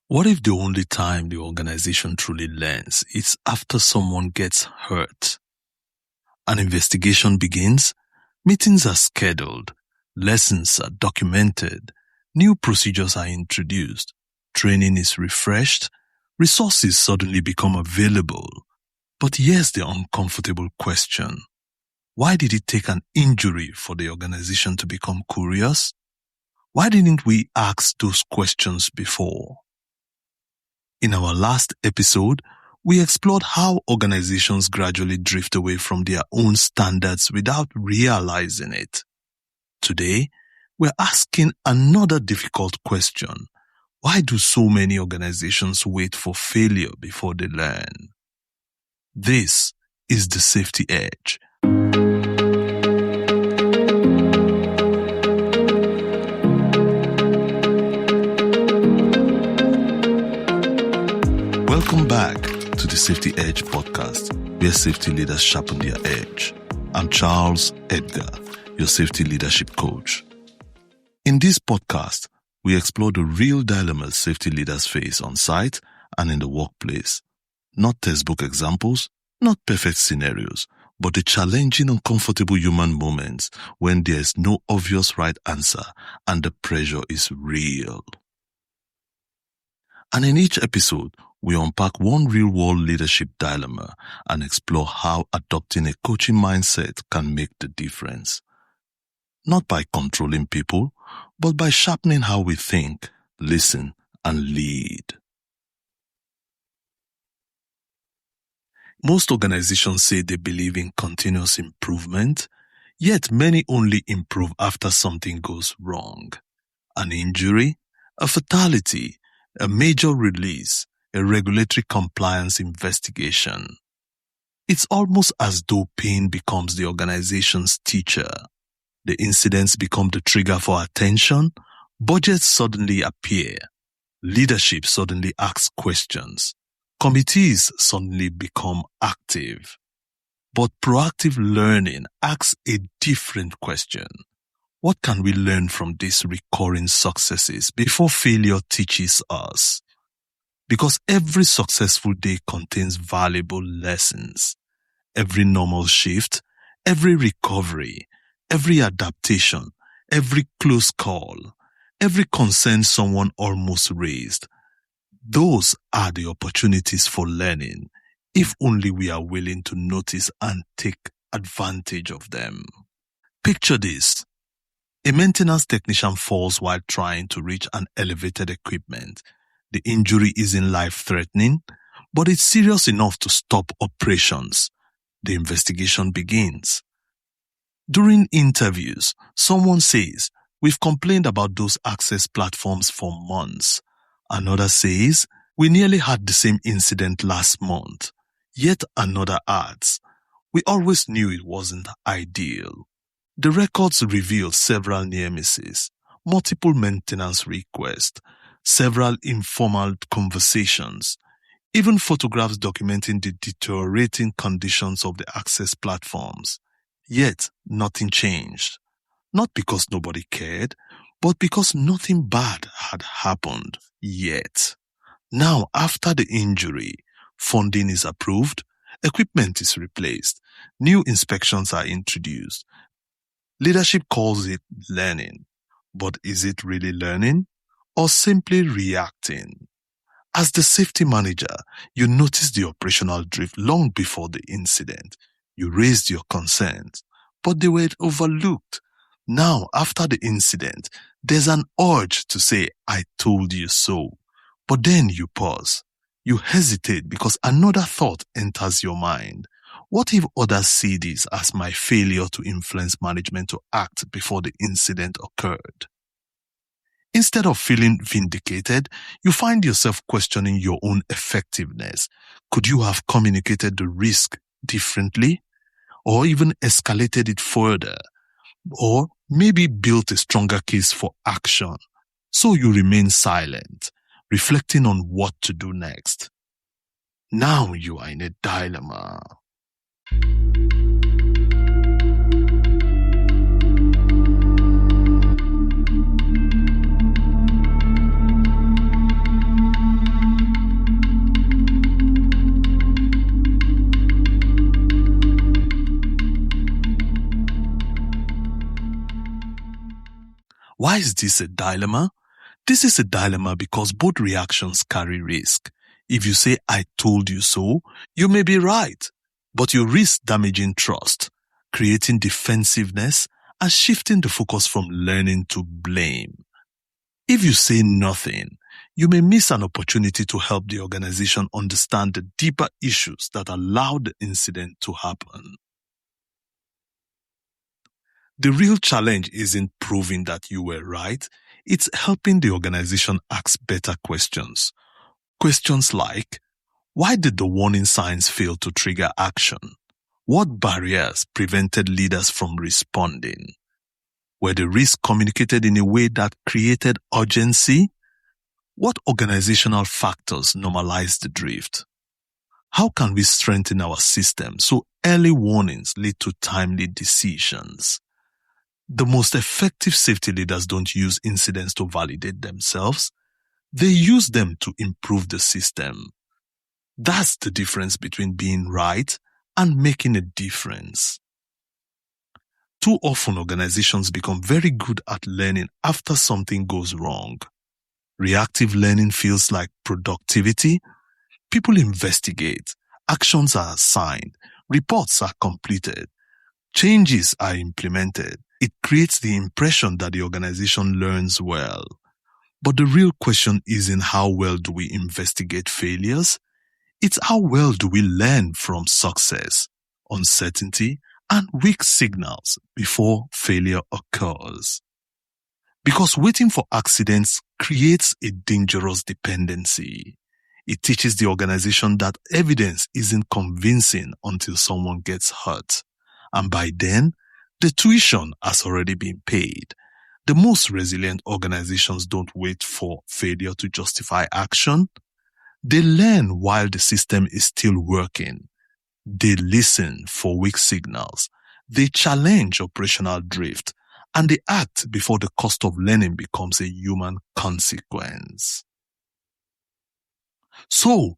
What if the only time the organization truly learns is after someone gets hurt? An investigation begins, meetings are scheduled, lessons are documented, new procedures are introduced, training is refreshed, resources suddenly become available. But here's the uncomfortable question. Why did it take an injury for the organization to become curious? Why didn't we ask those questions before? In our last episode, we explored how organizations gradually drift away from their own standards without realizing it. Today, we're asking another difficult question. Why do so many organizations wait for failure before they learn? This is the Safety Edge. Welcome back to the Safety Edge podcast, where safety leaders sharpen their edge. I'm Charles Edgar, your safety leadership coach. In this podcast, we explore the real dilemmas safety leaders face on site and in the workplace. Not textbook examples, not perfect scenarios, but the challenging, uncomfortable human moments when there is no obvious right answer and the pressure is real. And in each episode, we unpack one real-world leadership dilemma and explore how adopting a coaching mindset can make the difference. Not by controlling people, but by sharpening how we think, listen, and lead. Most organizations say they believe in continuous improvement, yet many only improve after something goes wrong. An injury, a fatality, a major release, a regulatory compliance investigation. It's almost as though pain becomes the organization's teacher. The incidents become the trigger for attention, budgets suddenly appear, leadership suddenly asks questions, committees suddenly become active. But proactive learning asks a different question. What can we learn from these recurring successes before failure teaches us? Because every successful day contains valuable lessons. Every normal shift, every recovery, every adaptation, every close call, every concern someone almost raised. Those are the opportunities for learning, if only we are willing to notice and take advantage of them. Picture this. A maintenance technician falls while trying to reach an elevated equipment. The injury isn't life-threatening, but it's serious enough to stop operations. The investigation begins. During interviews, someone says, "We've complained about those access platforms for months." Another says, "We nearly had the same incident last month." Yet another adds, "We always knew it wasn't ideal." The records reveal several near misses, multiple maintenance requests, several informal conversations, even photographs documenting the deteriorating conditions of the access platforms. Yet nothing changed. Not because nobody cared, but because nothing bad had happened yet. Now, after the injury, funding is approved, equipment is replaced, new inspections are introduced. Leadership calls it learning, but is it really learning or simply reacting? As the safety manager, you noticed the operational drift long before the incident. You raised your concerns, but they were overlooked. Now, after the incident, there's an urge to say, "I told you so." But then you pause. You hesitate because another thought enters your mind. What if others see this as my failure to influence management to act before the incident occurred? Instead of feeling vindicated, you find yourself questioning your own effectiveness. Could you have communicated the risk differently? Or even escalated it further? Or maybe built a stronger case for action? So you remain silent, reflecting on what to do next. Now you are in a dilemma. Why is this a dilemma? This is a dilemma because both reactions carry risk. If you say, I told you so, you may be right, but you risk damaging trust, creating defensiveness, and shifting the focus from learning to blame. If you say nothing, you may miss an opportunity to help the organization understand the deeper issues that allowed the incident to happen. The real challenge isn't proving that you were right. It's helping the organization ask better questions. Questions like, why did the warning signs fail to trigger action? What barriers prevented leaders from responding? Were the risks communicated in a way that created urgency? What organizational factors normalized the drift? How can we strengthen our system so early warnings lead to timely decisions? The most effective safety leaders don't use incidents to validate themselves. They use them to improve the system. That's the difference between being right and making a difference. Too often, organizations become very good at learning after something goes wrong. Reactive learning feels like productivity. People investigate, actions are assigned, reports are completed, changes are implemented. It creates the impression that the organization learns well. But the real question isn't how well do we investigate failures? It's how well do we learn from success, uncertainty, and weak signals before failure occurs. Because waiting for accidents creates a dangerous dependency. It teaches the organization that evidence isn't convincing until someone gets hurt. And by then, the tuition has already been paid. The most resilient organizations don't wait for failure to justify action. They learn while the system is still working. They listen for weak signals. They challenge operational drift. And they act before the cost of learning becomes a human consequence. So,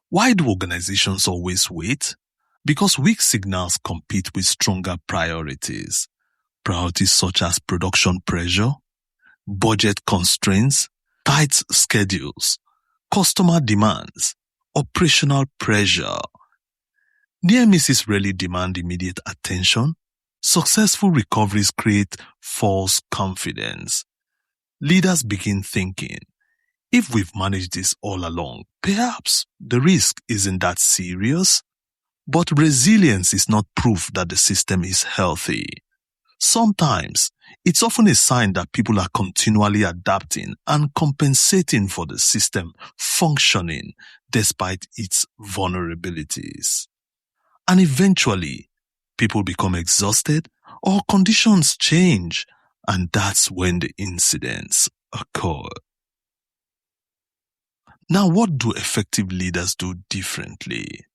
why do organizations always wait? Because weak signals compete with stronger priorities. Priorities such as production pressure, budget constraints, tight schedules, customer demands, operational pressure. Near misses rarely demand immediate attention. Successful recoveries create false confidence. Leaders begin thinking, if we've managed this all along, perhaps the risk isn't that serious. But resilience is not proof that the system is healthy. Sometimes, it's often a sign that people are continually adapting and compensating for the system functioning despite its vulnerabilities. And eventually, people become exhausted or conditions change, and that's when the incidents occur. Now, what do effective leaders do differently?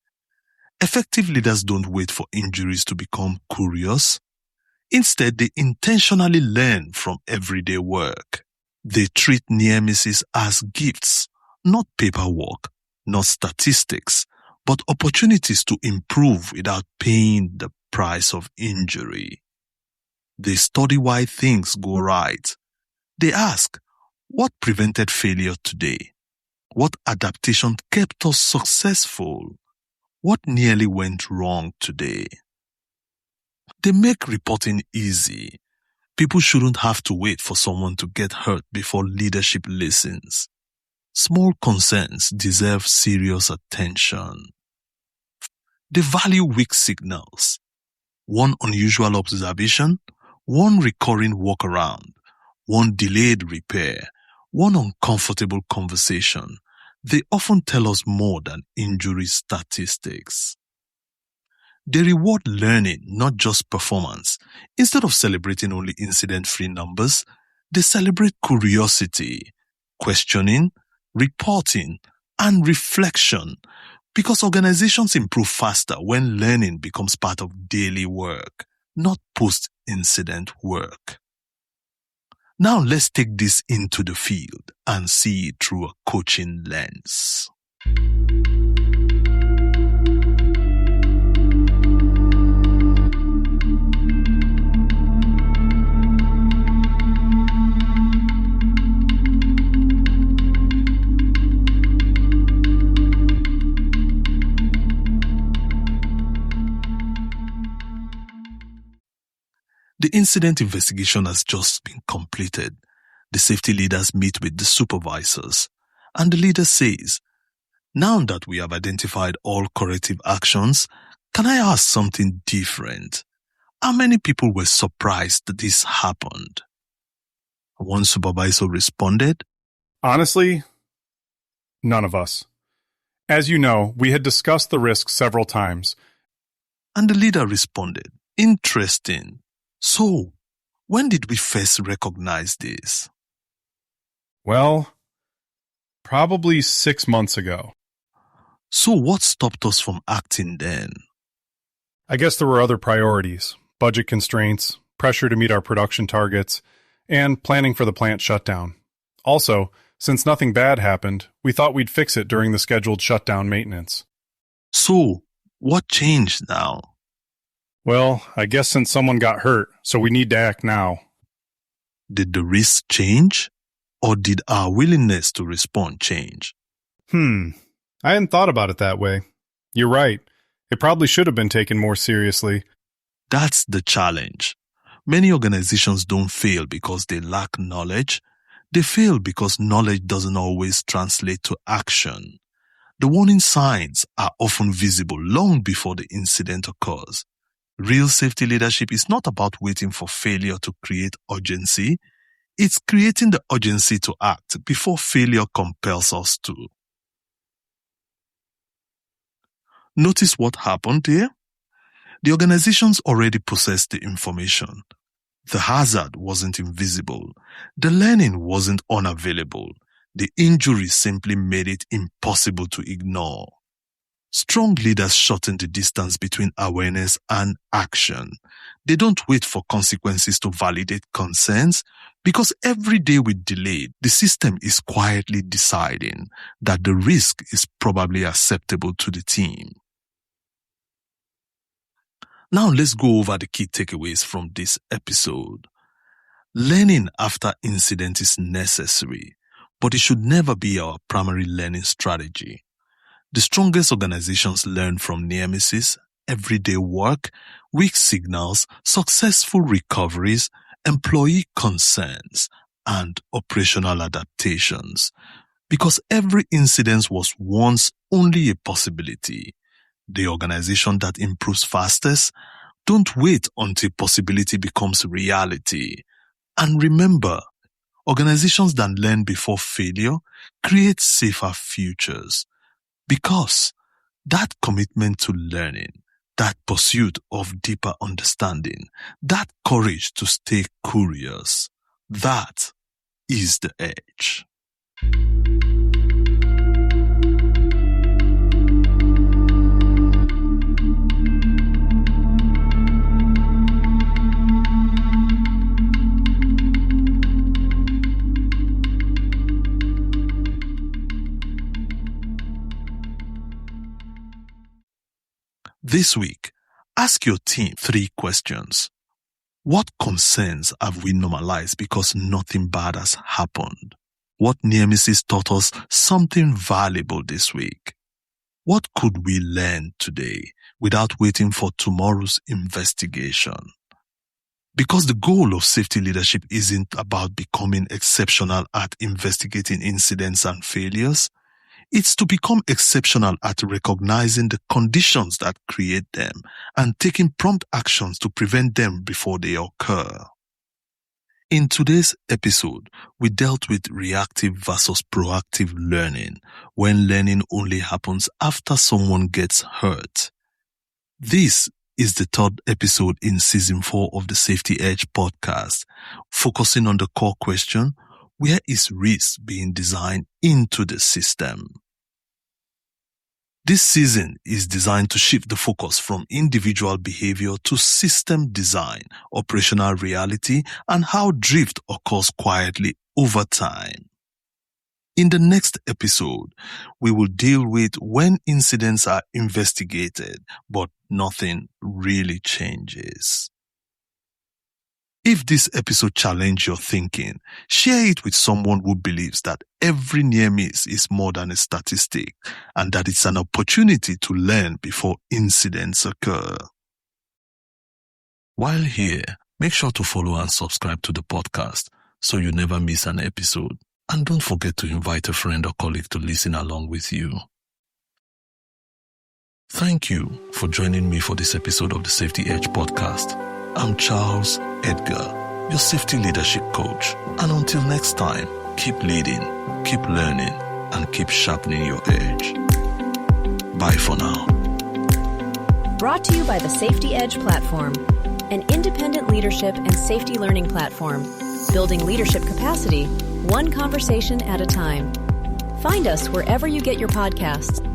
Effective leaders don't wait for injuries to become curious. Instead, they intentionally learn from everyday work. They treat near misses as gifts, not paperwork, not statistics, but opportunities to improve without paying the price of injury. They study why things go right. They ask, what prevented failure today? What adaptation kept us successful? What nearly went wrong today? They make reporting easy. People shouldn't have to wait for someone to get hurt before leadership listens. Small concerns deserve serious attention. They value weak signals. One unusual observation, one recurring workaround, one delayed repair, one uncomfortable conversation. They often tell us more than injury statistics. They reward learning, not just performance. Instead of celebrating only incident-free numbers, they celebrate curiosity, questioning, reporting, and reflection. Because organizations improve faster when learning becomes part of daily work, not post-incident work. Now let's take this into the field and see it through a coaching lens. The incident investigation has just been completed. The safety leaders meet with the supervisors, and the leader says, "Now that we have identified all corrective actions, can I ask something different? How many people were surprised that this happened?" One supervisor responded, "Honestly, none of us. As you know, we had discussed the risk several times." And the leader responded, "Interesting. So, when did we first recognize this?" "Well, probably 6 months ago." "So what stopped us from acting then?" "I guess there were other priorities, budget constraints, pressure to meet our production targets, and planning for the plant shutdown. Also, since nothing bad happened, we thought we'd fix it during the scheduled shutdown maintenance." "So, what changed now?" "Well, I guess since someone got hurt, so we need to act now." Did the risk change? Or did our willingness to respond change? I hadn't thought about it that way. You're right. It probably should have been taken more seriously. That's the challenge. Many organizations don't fail because they lack knowledge. They fail because knowledge doesn't always translate to action. The warning signs are often visible long before the incident occurs. Real safety leadership is not about waiting for failure to create urgency. It's creating the urgency to act before failure compels us to. Notice what happened here? The organizations already possessed the information. The hazard wasn't invisible. The learning wasn't unavailable. The injury simply made it impossible to ignore. Strong leaders shorten the distance between awareness and action. They don't wait for consequences to validate concerns, because every day we delay, the system is quietly deciding that the risk is probably acceptable to the team. Now let's go over the key takeaways from this episode. Learning after incident is necessary, but it should never be our primary learning strategy. The strongest organizations learn from near misses, everyday work, weak signals, successful recoveries, employee concerns, and operational adaptations. Because every incident was once only a possibility. The organization that improves fastest don't wait until possibility becomes reality. And remember, organizations that learn before failure create safer futures. Because that commitment to learning, that pursuit of deeper understanding, that courage to stay curious, that is the edge. This week, ask your team 3 questions. What concerns have we normalized because nothing bad has happened? What near misses taught us something valuable this week? What could we learn today without waiting for tomorrow's investigation? Because the goal of safety leadership isn't about becoming exceptional at investigating incidents and failures. It's to become exceptional at recognizing the conditions that create them and taking prompt actions to prevent them before they occur. In today's episode, we dealt with reactive versus proactive learning, when learning only happens after someone gets hurt. This is the 3rd episode in Season 4 of the Safety Edge podcast, focusing on the core question, where is risk being designed into the system? This season is designed to shift the focus from individual behavior to system design, operational reality, and how drift occurs quietly over time. In the next episode, we will deal with when incidents are investigated, but nothing really changes. If this episode challenged your thinking, share it with someone who believes that every near miss is more than a statistic and that it's an opportunity to learn before incidents occur. While here, Make sure to follow and subscribe to the podcast so you never miss an episode. And don't forget to invite a friend or colleague to listen along with you. Thank you for joining me for this episode of the Safety Edge podcast. I'm Charles Edgar, your safety leadership coach. And until next time, keep leading, keep learning, and keep sharpening your edge. Bye for now. Brought to you by the Safety Edge platform, an independent leadership and safety learning platform, building leadership capacity, one conversation at a time. Find us wherever you get your podcasts